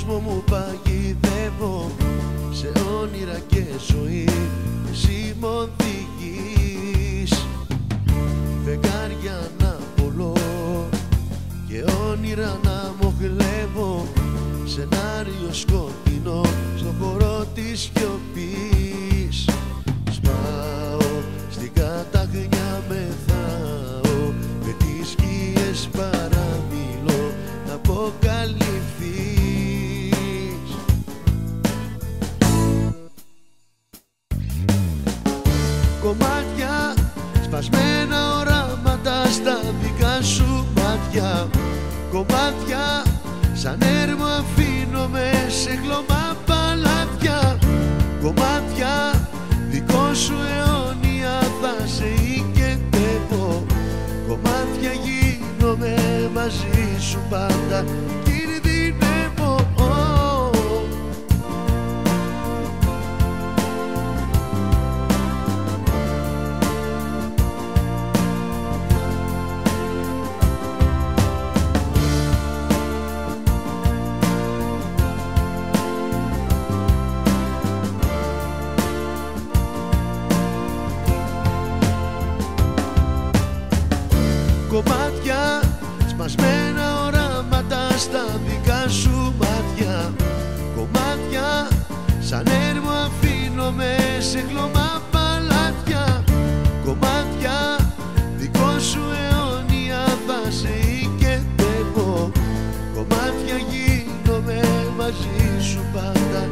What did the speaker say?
κόσμο μου παγιδεύω, σε όνειρα και ζωή εσύ μ' οδηγείς. Φεγγάρια να πολλώ και όνειρα να μοχλεύω, σενάριο σκοτεινό στο χώρο της σιωπής. Σπάω στην καταγνιά, μεθάω, με τις σκιές παραμιλώ να αποκαλυφθείς. Κομμάτια, σπασμένα οράματα στα δικά σου μάτια. Κομμάτια, σαν έρμο αφήνομαι σε χλωμά παλάτια. Κομμάτια, δικό σου αιώνια θα σε οικετεύω. Κομμάτια, γίνομαι μαζί σου πάντα, κινδυνεύω. Κομμάτια, σπασμένα οράματα στα δικά σου μάτια. Κομμάτια, σαν έρμο αφήνομαι σε χλωμά παλάτια. Κομμάτια, δικό σου αιώνια θα σε οικετεύω. Κομμάτια, γίνομαι μαζί σου πάντα.